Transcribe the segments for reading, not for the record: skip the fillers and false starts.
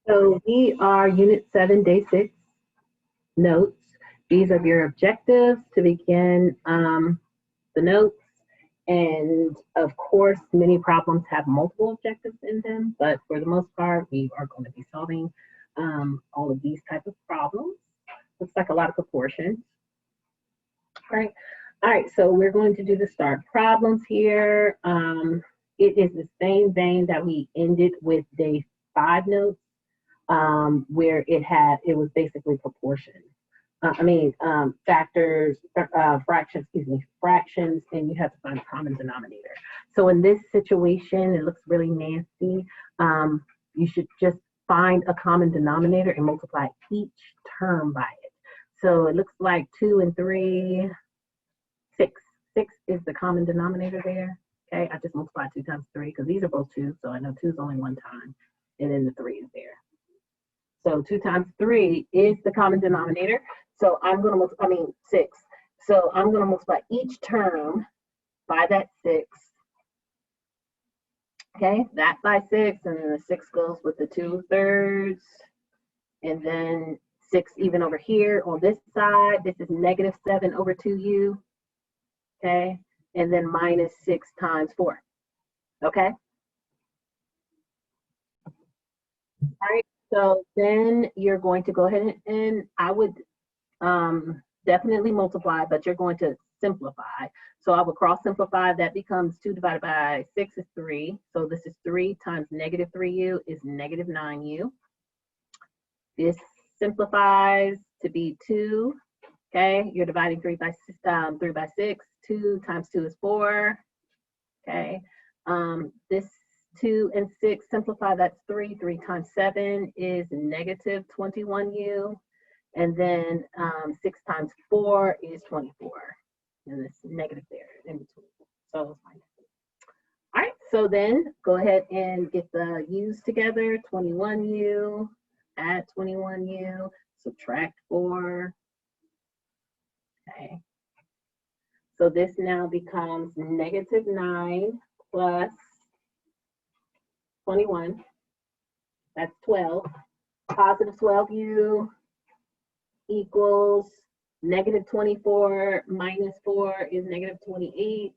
So we are Unit 7, Day 6 notes. These are your objectives to begin the notes. And of course, many problems have multiple objectives in them, but for the most part, we are going to be solving all of these type of problems. Looks like a lot of proportions. All right, so we're going to do the start problems here. It is the same vein that we ended with Day 5 notes, where it was basically proportion. Factors, fractions, fractions, and you have to find a common denominator. So in this situation, it looks really nasty. You should just find a common denominator and multiply each term by it. So it looks like 2 and 3, 6. 6 is the common denominator there. Okay, I just multiplied 2 times 3 because these are both 2, so I know 2 is only one time, and then the 3 is there. So 2 times 3 is the common denominator. So I'm going to 6. So I'm going to multiply each term by that 6. Okay, that by 6, and then the 6 goes with the 2/3. And then 6 even over here on this side. This is negative 7 over 2u. Okay, and then minus 6 times 4. Okay. All right, so then you're going to go ahead and I would definitely multiply, but you're going to simplify. So I would cross simplify. That becomes 2 divided by 6 is 3. So this is 3 times negative 3u is negative 9u. This simplifies to be 2. Okay, you're dividing 3 by 6. 2 times 2 is 4. Okay, this 2 and 6 simplify, that's 3. 3 times 7 is negative 21u. And then 6 times 4 is 24. And it's negative there in between. So it's minus. All right, so then go ahead and get the u's together. 21u, add 21u, subtract 4. Okay. So this now becomes negative 9 plus 21. That's 12. Positive 12u equals negative 24 minus 4 is negative 28.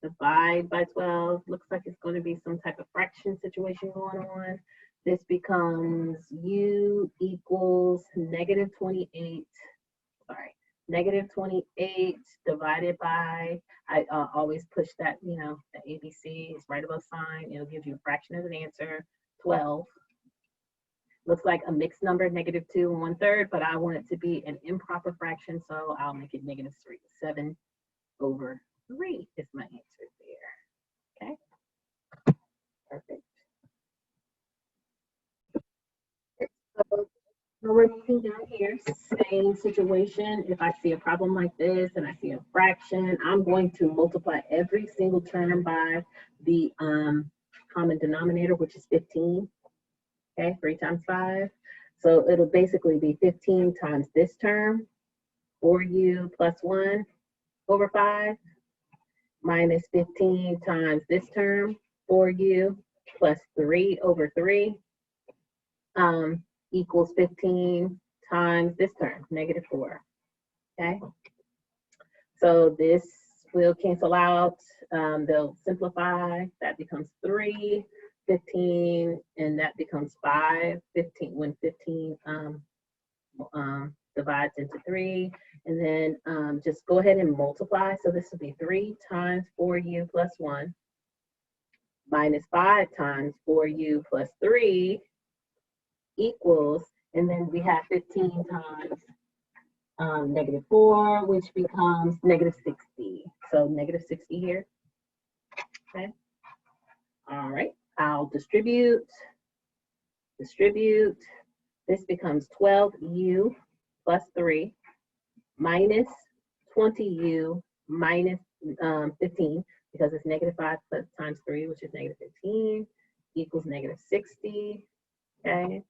Divide by 12. Looks like it's going to be some type of fraction situation going on. This becomes u equals negative 28. Sorry, negative 28 divided by, I always push that, the ABC is right above sign. It'll give you a fraction as an answer, 12. Looks like a mixed number, negative 2 and 1/3, but I want it to be an improper fraction, so I'll make it negative 3. 7 over 3 is my answer there. Okay, perfect. So we're moving down here, same situation. If I see a problem like this and I see a fraction, I'm going to multiply every single term by the common denominator, which is 15. Okay, 3 times 5. So it'll basically be 15 times this term, 4u plus 1 over 5, minus 15 times this term, 4u plus 3 over 3, equals 15 times this term, negative 4. Okay, so this will cancel out. They'll simplify. That becomes 3. 15, and that becomes 5. 15 when 15 divides into 3, and then just go ahead and multiply. So this will be 3 times 4u plus 1 minus 5 times 4u plus 3 equals, and then we have 15 times negative 4, which becomes negative 60. So negative 60 here. Okay. All right. I'll distribute. This becomes 12u plus 3 minus 20u minus 15, because it's negative 5 plus times 3, which is negative 15, equals negative 60. Okay.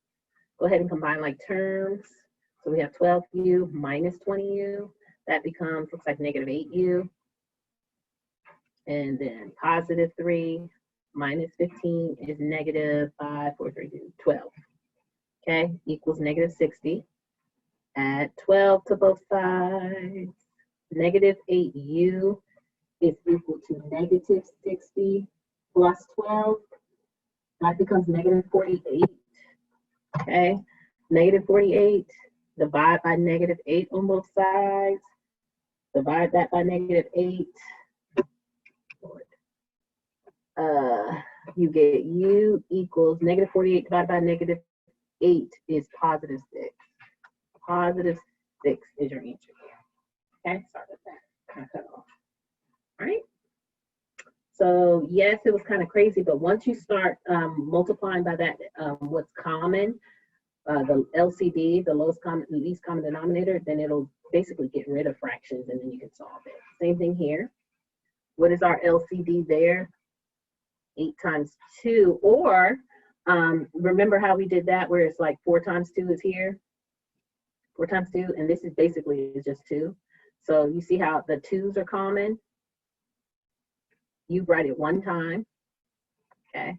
Go ahead and combine like terms. So we have 12u minus 20u. That becomes, looks like negative 8u. And then positive 3 minus 15 is negative 5, 4, 3, 2, 12. okay, equals negative 60. Add 12 to both sides. Negative 8u is equal to negative 60 plus 12. That becomes negative 48. Okay, negative 48. Divide by negative 8 on both sides. Divide that by negative 8. You get u equals negative 48 divided by negative 8 is positive 6. Positive 6 is your answer here. Okay, sorry about that. I cut off. All right. So yes, it was kind of crazy, but once you start multiplying by that, what's common, the LCD, the least common denominator, then it'll basically get rid of fractions and then you can solve it. Same thing here. What is our LCD there? 8 times 2, or remember how we did that where it's like 4 times 2 is here? 4 times 2, and this is basically just 2. So you see how the 2's are common? You write it one time, okay?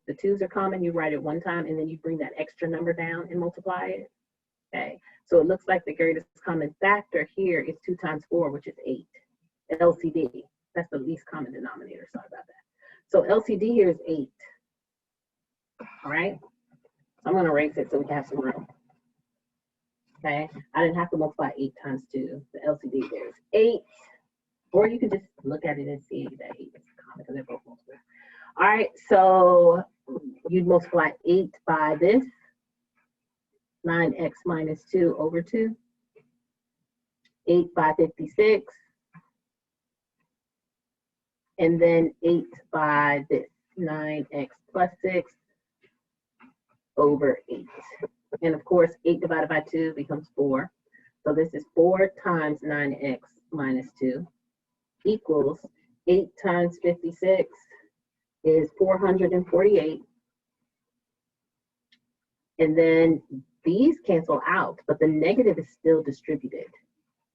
The 2's are common, you write it one time, and then you bring that extra number down and multiply it, okay? So it looks like the greatest common factor here is 2 times 4, which is 8. LCD, that's the least common denominator, sorry about that. So LCD here is 8, all right? So I'm gonna erase it so we can have some room, okay? I didn't have to multiply 8 times 2. The LCD there is 8. Or you can just look at it and see that 8 is common because they're both multiple. All right, so you'd multiply 8 by this, 9x minus 2 over 2, 8 by 56, and then 8 by this, 9x plus 6 over 8. And of course, 8 divided by 2 becomes 4. So this is 4 times 9x minus 2. Equals 8 times 56 is 448. And then these cancel out, but the negative is still distributed,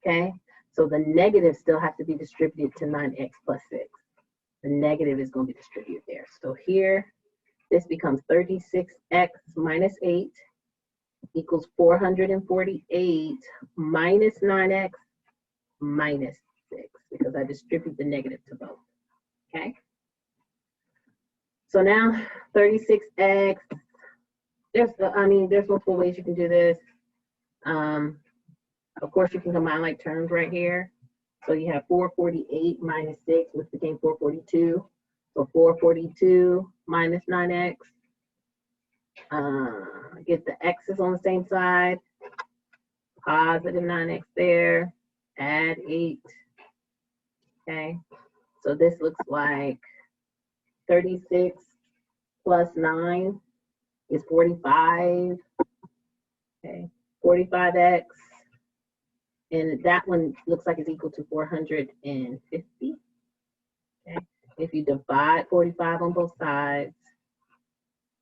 okay? So the negative still has to be distributed to 9x plus 6. The negative is going to be distributed there. So here, this becomes 36x minus 8 equals 448 minus 9x minus 6, because I distribute the negative to both, okay? So now 36x, there's multiple ways you can do this. Of course, you can combine like terms right here. So you have 448 minus 6, which became 442. So 442 minus 9x. Get the x's on the same side. Positive 9x there. Add 8. Okay, so this looks like 36 plus 9 is 45. Okay, 45x. And that one looks like it's equal to 450. Okay, if you divide 45 on both sides,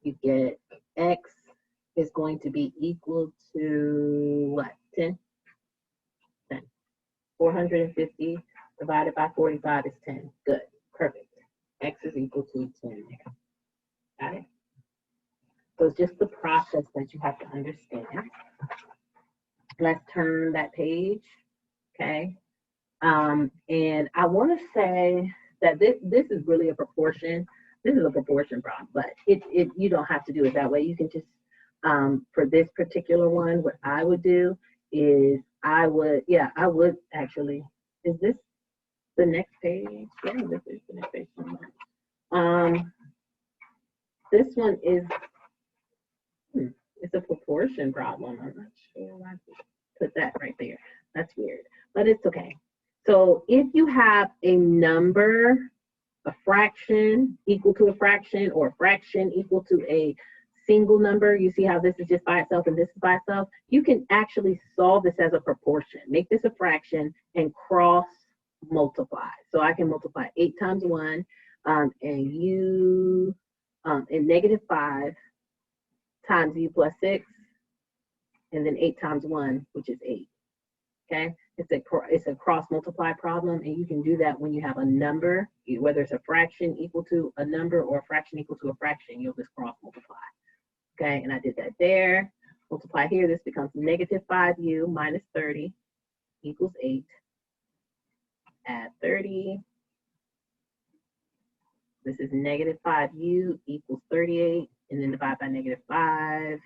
you get x is going to be equal to what? 10? 10. 450 divided by 45 is 10. Good, perfect. X is equal to 10 there. Got it? So it's just the process that you have to understand. Let's turn that page, okay? And I want to say that this is really a proportion. This is a proportion problem, but you don't have to do it that way. You can just, for this particular one, what I would do is I would actually, is this the next page? Yeah, this is the next page. This one is, it's a proportion problem. I'm not sure why I put that right there. That's weird, but it's okay. So if you have a number, a fraction equal to a fraction, or a fraction equal to a single number, you see how this is just by itself and this is by itself, you can actually solve this as a proportion. Make this a fraction and cross multiply. So I can multiply 8 times 1 and negative 5 times u plus 6, and then 8 times 1, which is 8. Okay, it's a cross multiply problem, and you can do that when you have a number, whether it's a fraction equal to a number or a fraction equal to a fraction, you'll just cross multiply. Okay, and I did that there. Multiply here, this becomes negative 5u minus 30 equals 8. Add 30. This is negative 5u equals 38, and then divide by negative 5.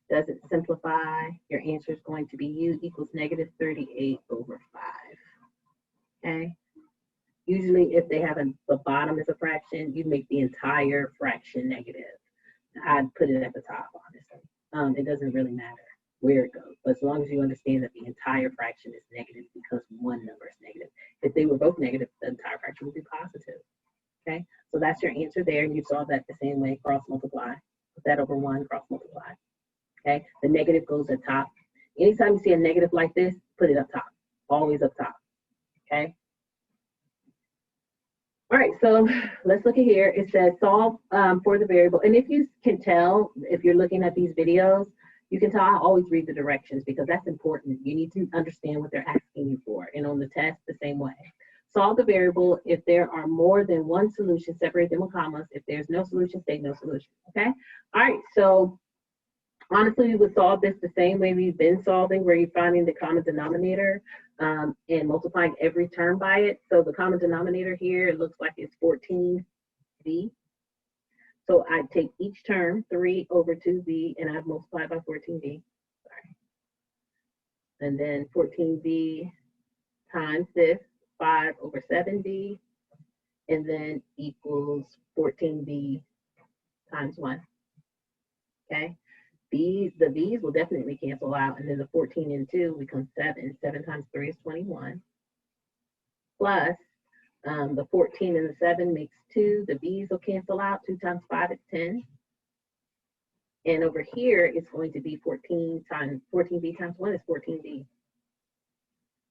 Doesn't simplify. Your answer is going to be u equals negative 38 over 5. Okay. Usually, if they have the bottom is a fraction, you make the entire fraction negative. I'd put it at the top, honestly. It doesn't really matter where it goes, but as long as you understand that the entire fraction is negative because one number is negative. If they were both negative, the entire fraction would be positive. Okay, so that's your answer there, and you solve that the same way, cross multiply. Put that over 1, cross multiply. Okay, the negative goes at top. Anytime you see a negative like this, put it up top, always up top. Okay. All right, so let's look at here. It says solve for the variable. And if you can tell, if you're looking at these videos, you can tell I always read the directions because that's important. You need to understand what they're asking you for. And on the test, the same way. Solve the variable. If there are more than one solution, separate them with commas. If there's no solution, state no solution. Okay? All right, so honestly, we would solve this the same way we've been solving, where you're finding the common denominator and multiplying every term by it. So the common denominator here, it looks like it's 14v. So I'd take each term, 3 over 2v, and I'd multiply by 14v. Sorry. And then 14v times this, 5 over 7v, and then equals 14v times 1. Okay? The v's will definitely cancel out, and then the 14 and 2 becomes 7. 7 times 3 is 21. Plus the 14 and the 7 makes 2. The v's will cancel out. 2 times 5 is 10. And over here, it's going to be 14v times 1 is 14v.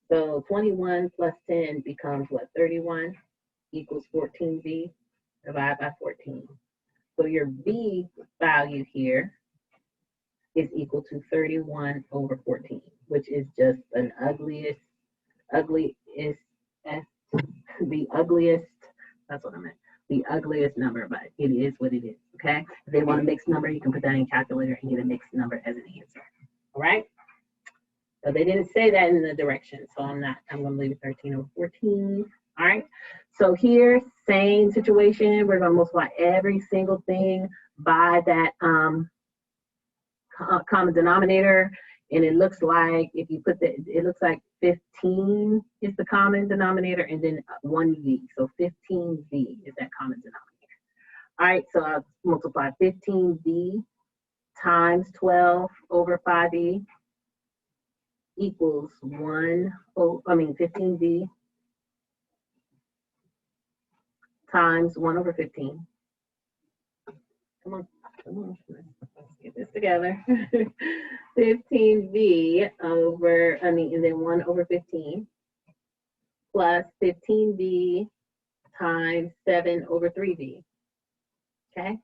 So 21 plus 10 becomes what? 31 equals 14v. Divide by 14. So your v value here is equal to 31 over 14, which is just an the ugliest, that's what I meant, the ugliest number, but it is what it is, okay? If they want a mixed number, you can put that in a calculator and get a mixed number as an answer, all right? So they didn't say that in the direction, so I'm going to leave it 13 over 14, all right? So here, same situation, we're going to multiply every single thing by that common denominator, and it looks like if you put it looks like 15 is the common denominator, and then 1v, so 15v is that common denominator. All right, so I'll multiply 15v times 12 over 5e equals 15v times 1 over 15. Come on, let's get this together. 15v over, and then 1 over 15 plus 15v times 7 over 3v. Okay,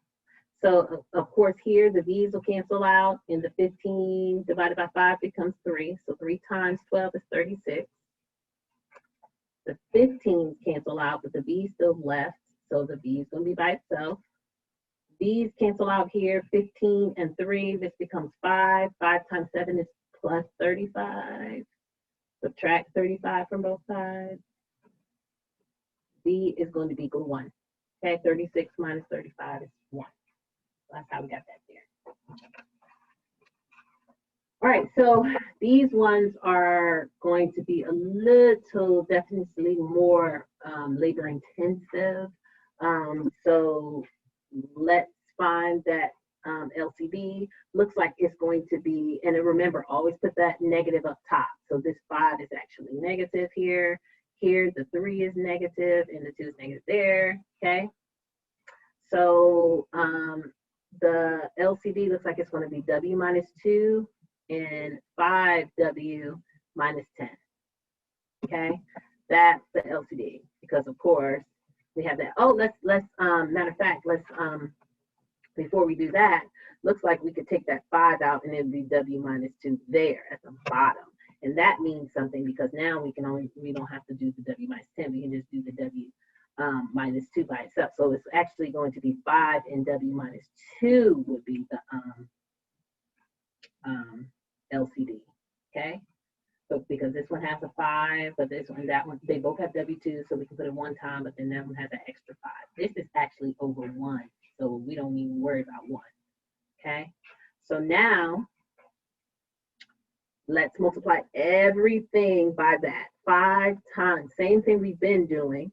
so of course here the v's will cancel out, and the 15 divided by 5 becomes 3. So 3 times 12 is 36. The 15's cancel out, but the v's still left, so the v is going to be by itself. These cancel out here, 15 and 3, this becomes 5. 5 times 7 is plus 35. Subtract 35 from both sides. B is going to be equal to 1. Okay, 36 minus 35 is 1. That's how we got that there. All right, so these ones are going to be a little, definitely more labor intensive. So let's find that LCD. Looks like it's going to be, and remember, always put that negative up top. So this 5 is actually negative here. Here, the 3 is negative, and the 2 is negative there, okay? So the LCD looks like it's going to be W minus 2 and 5W minus 10, okay? That's the LCD, because of course, we have that. Oh, let's matter of fact, let's before we do that, looks like we could take that 5 out and it would be W minus 2 there at the bottom. And that means something, because now we don't have to do the W minus 10, we can just do the W minus 2 by itself. So it's actually going to be 5 and W minus 2 would be the because this one has a 5, but this one, that one, they both have W2, so we can put it one time, but then that one has an extra 5. This is actually over 1, so we don't even worry about 1, okay? So now, let's multiply everything by that. 5 times, same thing we've been doing.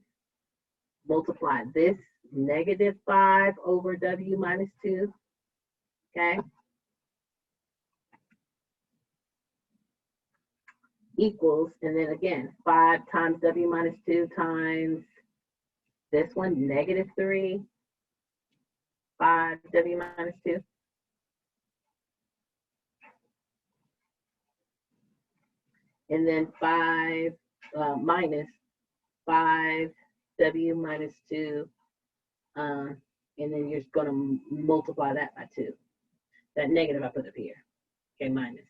Multiply this -5 over W minus 2, okay? Equals, and then again, 5 times W minus 2 times this one, -3, 5 W minus 2. And then 5 minus 5 W minus 2. And then you're going to multiply that by 2. That negative I put up here. Okay, minus.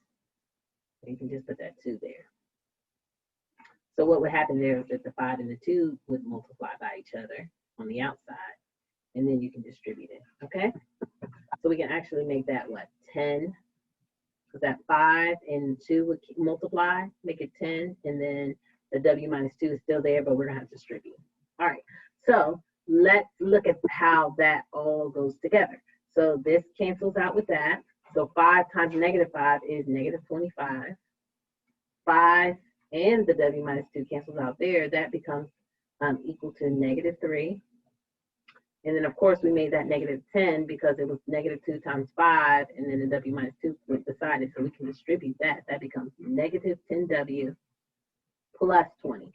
You can just put that 2 there. So what would happen there is that the 5 and the 2 would multiply by each other on the outside, and then you can distribute it, okay? So we can actually make that, what, 10? Because that 5 and 2 would multiply, make it 10, and then the W minus 2 is still there, but we're going to have to distribute. All right, so let's look at how that all goes together. So this cancels out with that. So 5 times -5 is -25. 5 and the W minus 2 cancels out there. That becomes equal to -3. And then, of course, we made that -10 because it was -2 times 5, and then the W minus 2 went beside it, so we can distribute that. That becomes -10W plus 20.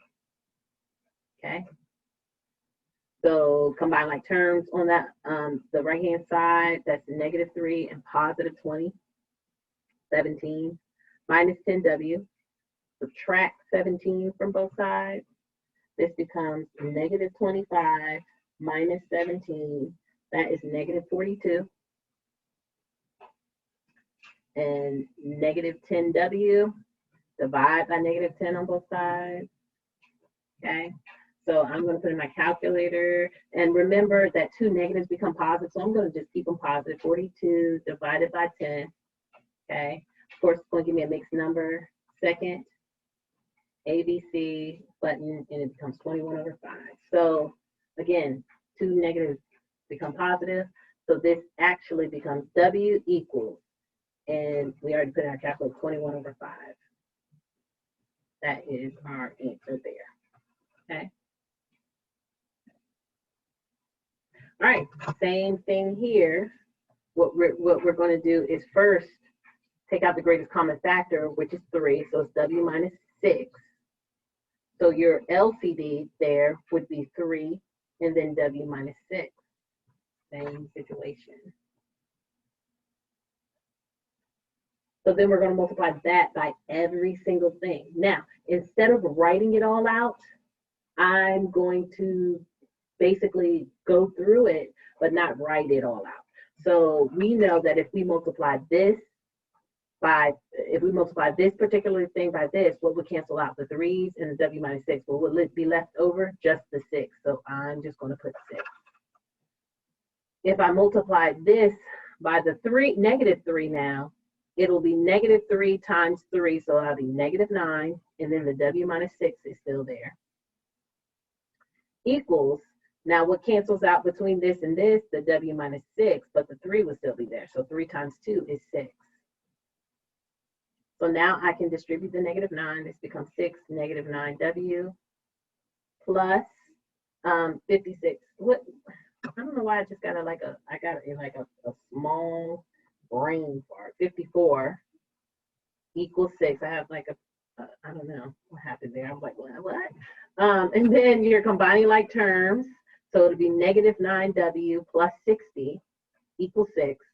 Okay? So combine like terms on that, the right-hand side, that's -3 and +20, 17, minus 10W. Subtract 17 from both sides. This becomes -25 minus 17. That is -42. And -10W, divide by -10 on both sides. Okay, so I'm going to put in my calculator. And remember that 2 negatives become positive, so I'm going to just keep them positive. 42 divided by 10. Okay, of course, it's going to give me a mixed number. Second, ABC button, and it becomes 21/5. So again, 2 negatives become positive. So this actually becomes W equals, and we already put in our calculator, 21/5. That is our answer there. Okay. All right, same thing here. What we're going to do is first take out the greatest common factor, which is 3. So it's W minus 6. So your LCD there would be 3, and then W minus 6. Same situation. So then we're going to multiply that by every single thing. Now, instead of writing it all out, I'm going to basically go through it, but not write it all out. So we know that if we multiply this particular thing by this, what would cancel out? The 3's and the W minus 6. What would be left over? Just the 6. So I'm just going to put 6. If I multiply this by the -3 now, it'll be -3 times 3. So that'll be -9. And then the W minus 6 is still there. Equals, now what cancels out between this and this? The W minus 6, but the 3 will still be there. So 3 times 2 is 6. So now I can distribute the -9. This becomes 6 -9W plus 56. What? I don't know why I just got a small brain fart. 54 equals 6. I have like I don't know what happened there. I was like, what? And then you're combining like terms. So it'll be -9W plus 60 equals 6.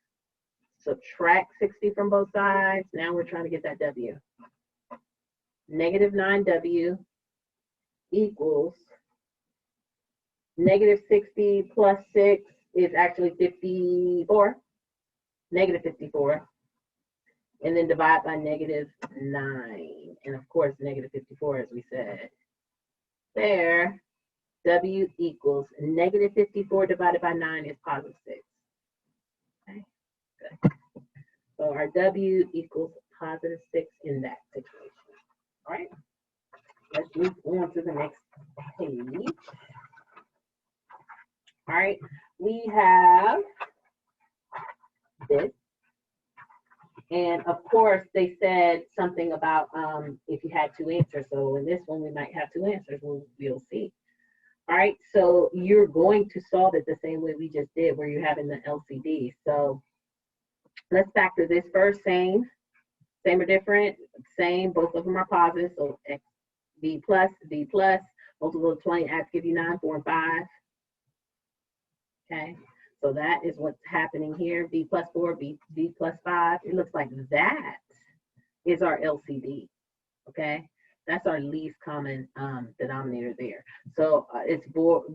Subtract 60 from both sides. Now we're trying to get that W. -9W equals -60 plus 6 is actually 54. -54. And then divide by -9. And of course, -54, as we said. There, W equals -54 divided by 9 is +6. Okay, good. So our W equals +6 in that situation. All right, let's move on to the next page. All right, we have this. And of course, they said something about if you had two answers. So in this one, we might have two answers. We'll see. All right, so you're going to solve it the same way we just did, where you're having the LCD. So let's factor this first. Same or different? Same. Both of them are positive. So X, V plus, multiple of 20, add to give you 9, 4, and 5. Okay. So that is what's happening here. V plus 4, V plus 5. It looks like that is our LCD. Okay. That's our least common denominator there. So it's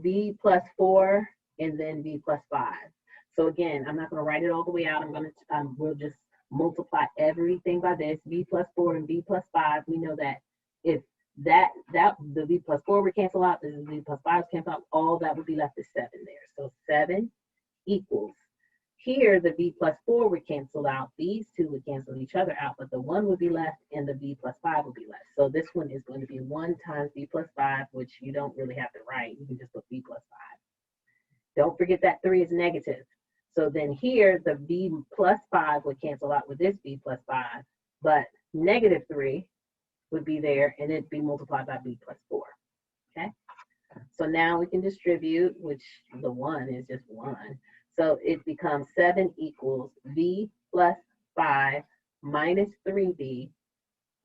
V plus 4 and then V plus 5. So again, I'm not going to write it all the way out. We'll just multiply everything by this. V plus 4 and V plus 5. We know that if the V plus 4 would cancel out, the V plus 5 cancel out, all that would be left is 7 there. So 7 equals. Here, the V plus 4 would cancel out. These two would cancel each other out, but the 1 would be left and the V plus 5 would be left. So this one is going to be 1 times V plus 5, which you don't really have to write. You can just put V plus 5. Don't forget that 3 is negative. So then here, the V plus 5 would cancel out with this V plus 5, but negative 3 would be there and it'd be multiplied by V plus 4. Okay? So now we can distribute, which the 1 is just 1. So it becomes 7 equals V plus 5 minus 3V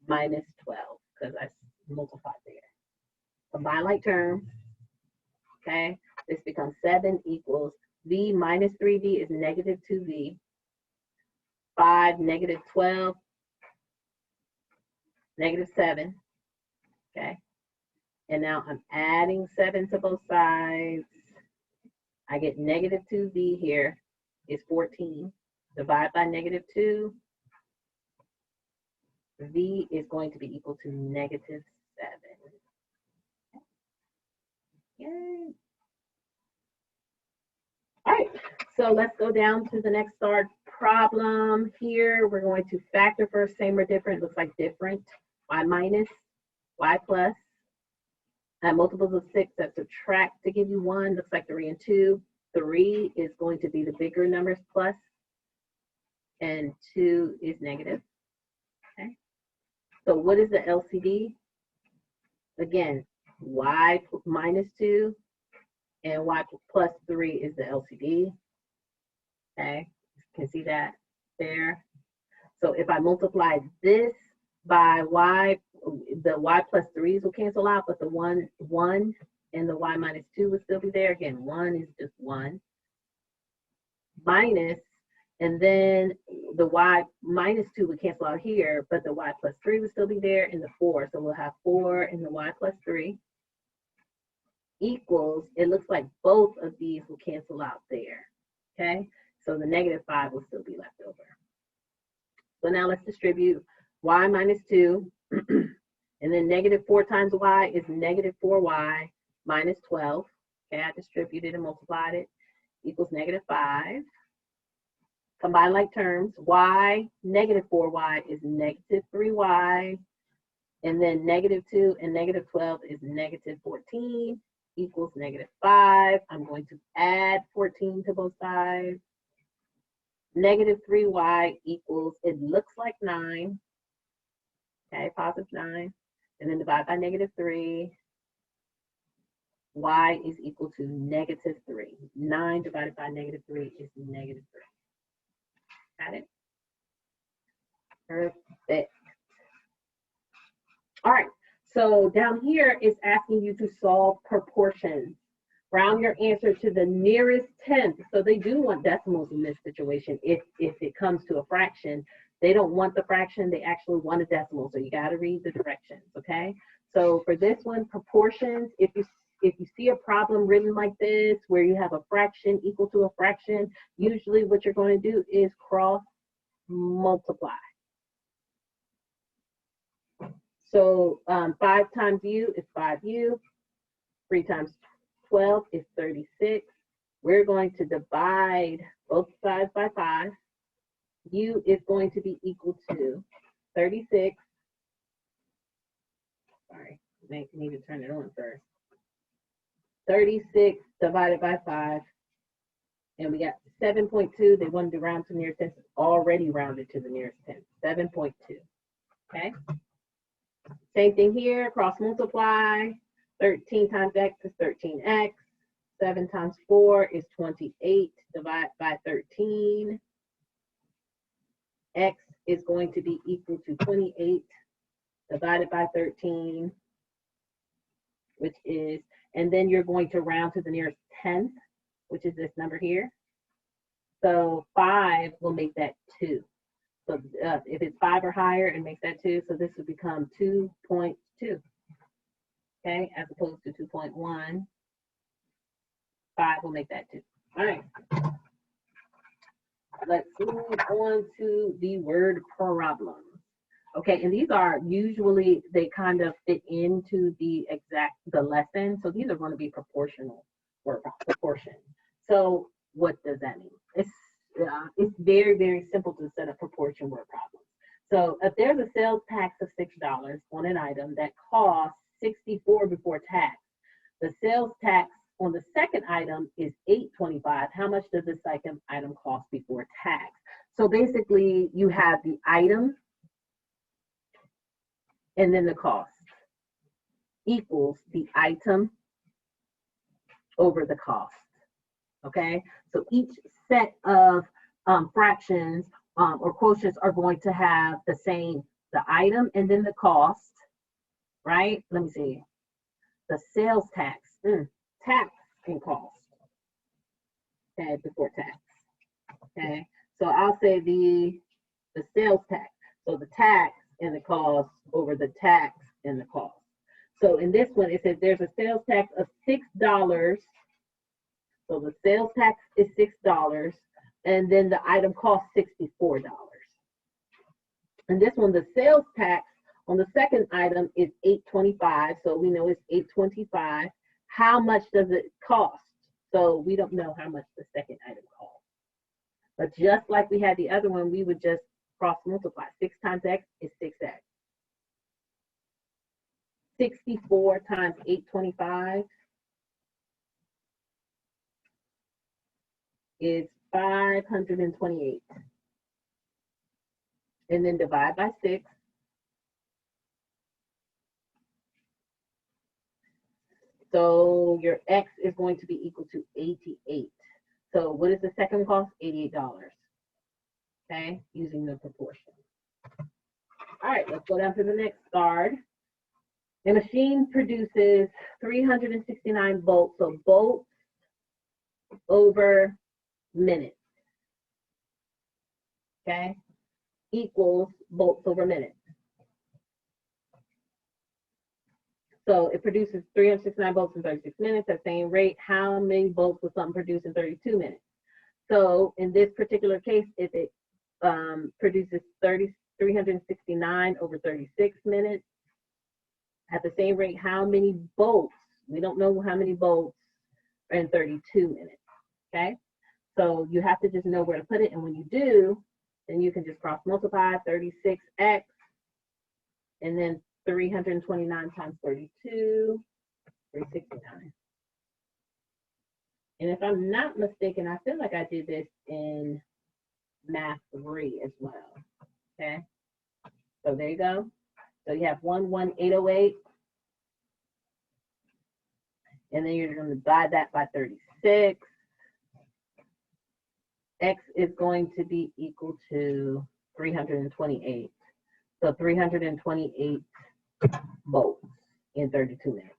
minus 12, because I multiplied there. Combine like terms. Okay, this becomes 7 equals V minus 3V is negative 2V, 5 negative 12, negative 7. Okay, and now I'm adding 7 to both sides. I get negative 2V here is 14. Divide by negative 2. V is going to be equal to negative 7. Yay. All right, so let's go down to the next start problem. Here, we're going to factor first, same or different. Looks like different. Y minus, Y plus. Multiples of 6 that subtract to give you 1. Looks like 3 and 2. 3 is going to be the bigger numbers plus, and 2 is negative. Okay. So what is the LCD? Again, Y minus 2 and Y plus 3 is the LCD. Okay, you can see that there. So if I multiply this by Y, the Y plus 3s will cancel out, but the 1 and the Y minus 2 will still be there. Again, 1 is just 1. Minus, and then the Y minus 2 would cancel out here, but the Y plus 3 would still be there, and the 4. So we'll have 4 and the Y plus 3 equals, it looks like both of these will cancel out there. Okay, so the negative 5 will still be left over. So now let's distribute Y minus 2, and then negative 4 times Y is negative 4Y minus 12. Okay, I distributed and multiplied it, equals negative 5. Combine like terms, Y negative 4Y is negative 3Y, and then negative 2 and negative 12 is negative 14, equals negative 5. I'm going to add 14 to both sides. Negative 3Y equals, it looks like 9. Okay, positive 9. And then divide by negative 3. Y is equal to negative 3. 9 divided by negative 3 is negative 3. Got it? Perfect. All right, so down here is asking you to solve proportions. Round your answer to the nearest tenth. So they do want decimals in this situation. If it comes to a fraction, they don't want the fraction, they actually want a decimal. So you got to read the directions, okay? So for this one, proportions, if you see a problem written like this, where you have a fraction equal to a fraction, usually what you're going to do is cross multiply. So 5 times u is 5u, 3 times 12 is 36. We're going to divide both sides by 5. U is going to be equal to 36 sorry, need to turn it on first. 36 divided by 5, and we got 7.2. They wanted to round to the nearest 10, already rounded to the nearest 10, 7.2, okay? Same thing here, cross multiply, 13 times x is 13x, 7 times 4 is 28, divide by 13. X is going to be equal to 28 divided by 13, which is, and then you're going to round to the nearest 10th, which is this number here. So 5 will make that 2. So if it's 5 or higher, it makes that 2. So this would become 2.2, okay, as opposed to 2.1. 5 will make that 2. All right. Let's move on to the word problem. Okay, and these are usually, they kind of fit into the lesson. So these are going to be proportional or proportion. So what does that mean? It's very, very simple to set up proportion word problems. So if there's a sales tax of $6 on an item that costs $64 before tax, the sales tax on the second item is $8.25. How much does the second item cost before tax? So basically, you have the item and then the cost equals the item over the cost. Okay, so each set of fractions or quotients are going to have the same, the item and then the cost, right? Let me see. The sales tax, tax and cost, okay, before tax. Okay, so I'll say the sales tax. So the tax and the cost over the tax and the cost. So in this one, it says there's a sales tax of $6. So the sales tax is $6, and then the item costs $64. And this one, the sales tax on the second item is $8.25. So we know it's $8.25. How much does it cost? So we don't know how much the second item costs. But just like we had the other one, we would just cross multiply. 6 times x is 6x. 64 times 8.25 is 528. And then divide by 6. So your x is going to be equal to 88. So what is the second cost? $88. Okay, using the proportion. All right, let's go down to the next card. The machine produces 369 volts, so volts over minutes, okay, equals volts over minutes. So it produces 369 volts in 36 minutes at the same rate. How many volts will something produce in 32 minutes? So in this particular case, if it produces 369 over 36 minutes, at the same rate, how many volts? We don't know how many volts are in 32 minutes, okay? So you have to just know where to put it, and when you do, then you can just cross multiply 36x, and then 329 times 32, 369. And if I'm not mistaken, I feel like I did this in Math 3 as well, okay? So there you go. So you have 11808, and then you're going to divide that by 36. X is going to be equal to 328. So 328 volts in 32 minutes.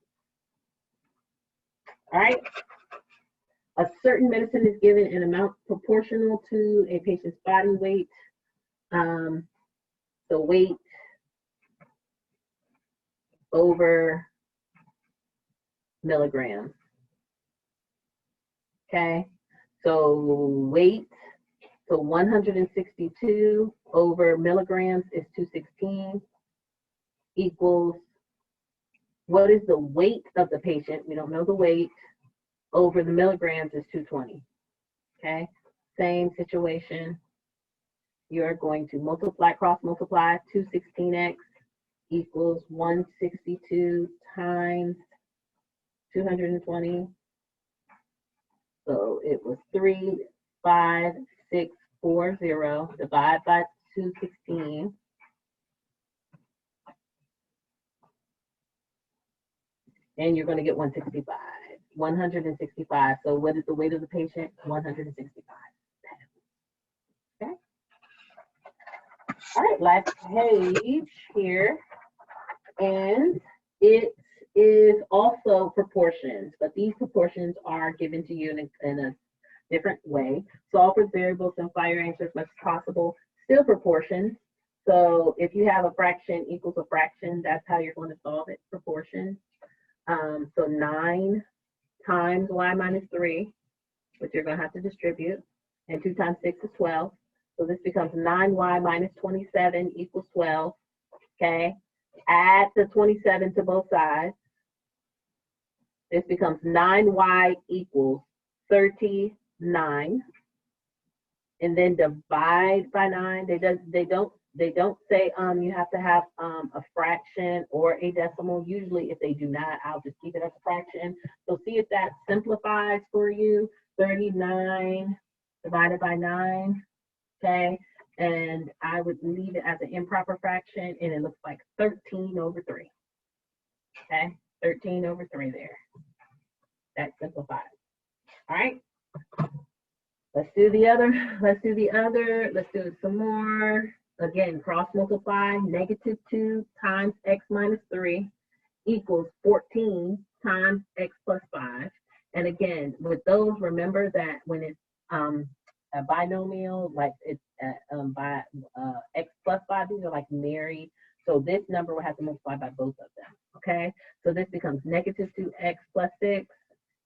All right. A certain medicine is given an amount proportional to a patient's body weight. So weight over milligrams. Okay, so weight, so 162 over milligrams is 216 equals, what is the weight of the patient? We don't know the weight, over the milligrams is 220. Okay, same situation. You're going to multiply, cross multiply 216x equals 162 times 220. So it was 35640 divided by 216. And you're going to get 165. 165. So what is the weight of the patient? 165. Okay. All right, last page here. And it is also proportions, but these proportions are given to you in a different way. Solve for variables and find your answer as much as possible. Still proportions. So if you have a fraction equals a fraction, that's how you're going to solve it, proportions. So 9 times y minus 3, which you're going to have to distribute, and 2 times 6 is 12. So this becomes 9y minus 27 equals 12, okay? Add the 27 to both sides. This becomes 9y equals 39. And then divide by 9. They don't say you have to have a fraction or a decimal. Usually if they do not, I'll just keep it as a fraction. So see if that simplifies for you. 39 divided by 9, okay? And I would leave it as an improper fraction, and it looks like 13 over 3, okay? 13 over 3 there. That simplifies. All right. Let's do the other. Let's do it some more. Again, cross multiply. -2 times x minus 3 equals 14 times x plus 5. And again, with those, remember that when it's a binomial, like it's by x plus 5, these are like married. So this number will have to multiply by both of them. Okay. So this becomes -2x plus 6.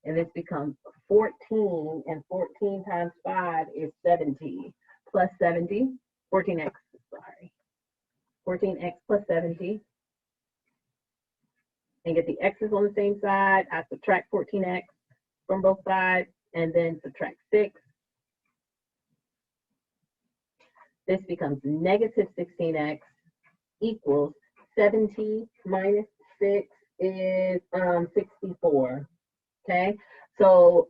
And this becomes 14, and 14 times 5 is 70, plus 70, 14x, sorry, 14x plus 70. And get the x's on the same side. I subtract 14x from both sides, and then subtract 6. This becomes -16x equals 70 minus 6 is 64. Okay, so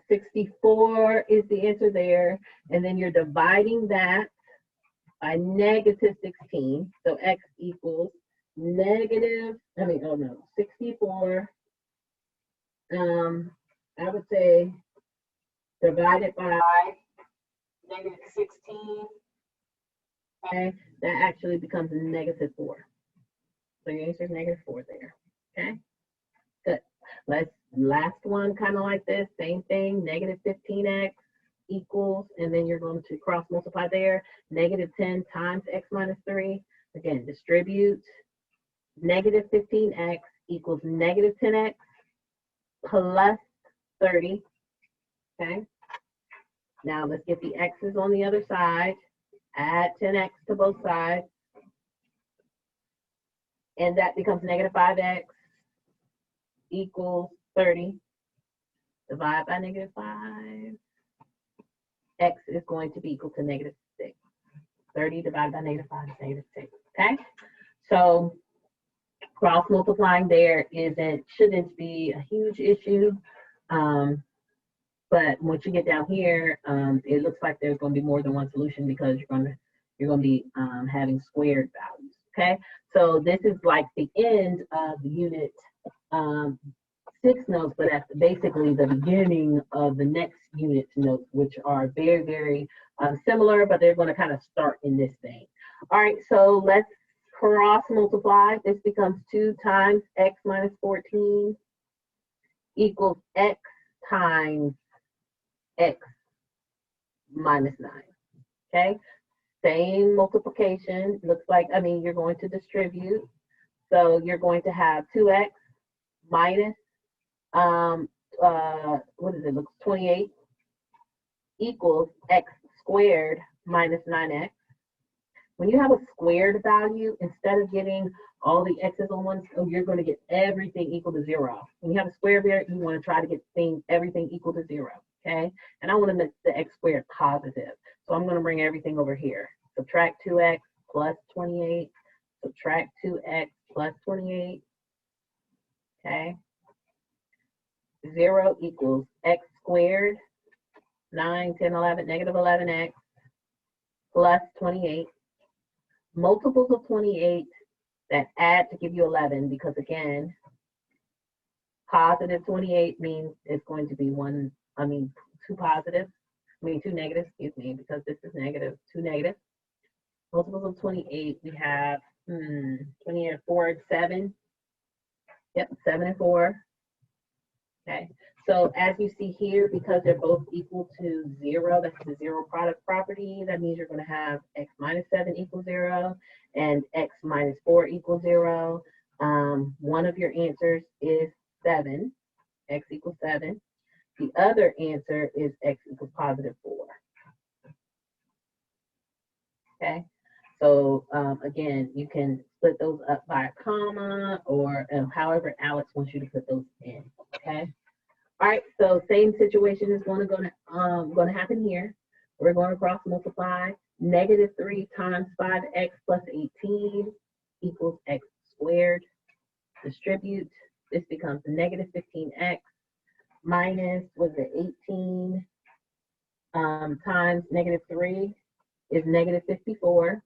64 is the answer there, and then you're dividing that by -16. So x equals 64. I would say divided by -16. Okay, that actually becomes -4. So your answer is -4 there. Okay, good. Last one, kind of like this, same thing, -15x equals, and then you're going to cross multiply there, -10 times x minus 3. Again, distribute, -15x equals -10x plus 30. Okay. Now let's get the x's on the other side. Add 10x to both sides. And that becomes -5x equals 30. Divide by -5. X is going to be equal to -6. 30 divided by -5 is -6. Okay? So cross multiplying there shouldn't be a huge issue. But once you get down here, it looks like there's going to be more than one solution because you're going to be having squared values. Okay, so this is like the end of the unit 6 notes, but that's basically the beginning of the next unit notes, which are very, very similar, but they're going to kind of start in this thing. All right, so let's cross multiply. This becomes 2 times x minus 14 equals x times x minus 9. Okay, same multiplication. Looks like, you're going to distribute. So you're going to have 2x minus, what is it, looks 28 equals x squared minus 9x. When you have a squared value, instead of getting all the x's on one, you're going to get everything equal to 0. When you have a square there, you want to try to get everything equal to 0. Okay, and I want to make the x squared positive. So I'm going to bring everything over here. Subtract 2x plus 28, subtract 2x plus 28, okay? 0 equals x squared, 9, 10, 11, negative 11x, plus 28. Multiples of 28 that add to give you 11, because again, positive 28 means it's going to be two positives, two negatives, excuse me, because this is negative, 2 negatives. Multiples of 28, we have 28, 4, and 7. Yep, 7 and 4. Okay, so as you see here, because they're both equal to 0, that's the zero product property. That means you're going to have x minus 7 equals 0 and x minus 4 equals 0. One of your answers is 7, x equals 7. The other answer is x equals positive 4. Okay, so again, you can split those up by a comma or however Alex wants you to put those in. Okay. All right, so same situation is going to happen here. We're going to cross multiply. Negative 3 times 5x plus 18 equals x squared. Distribute. This becomes negative 15x minus, was it 18 times negative 3 is negative 54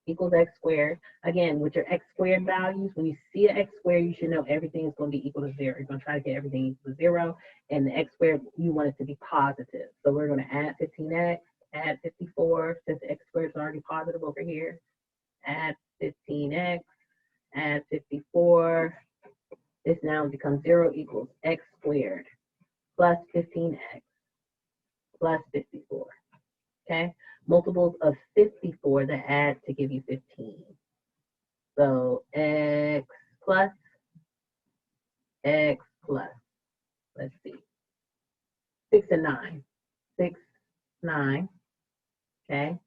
equals x squared. Again, with your x squared values, when you see an x squared, you should know everything is going to be equal to 0. You're going to try to get everything equal to 0, and the x squared, you want it to be positive. So we're going to add 15x, add 54, since the x squared is already positive over here. Add 15x, add 54. This now becomes 0 equals x squared plus 15x plus 54. Okay, multiples of 54 that add to give you 15. So x plus, let's see, 6 and 9, 6, 9, okay?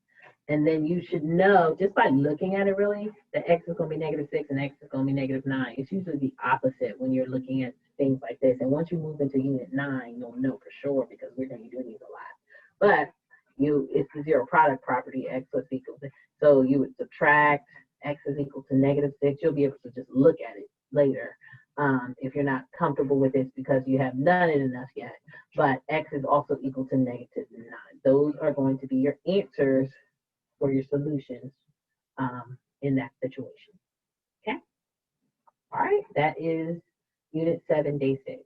And then you should know, just by looking at it really, that x is going to be negative 6 and x is going to be negative 9. It's usually the opposite when you're looking at things like this. And once you move into unit 9, you'll know for sure, because we're going to be doing these a lot. But it's the zero product property, x was equal to, so you would subtract x is equal to negative 6. You'll be able to just look at it later if you're not comfortable with this because you have done it enough yet. But x is also equal to negative 9. Those are going to be your answers for your solutions in that situation. Okay? All right, that is Unit 7, Day 6.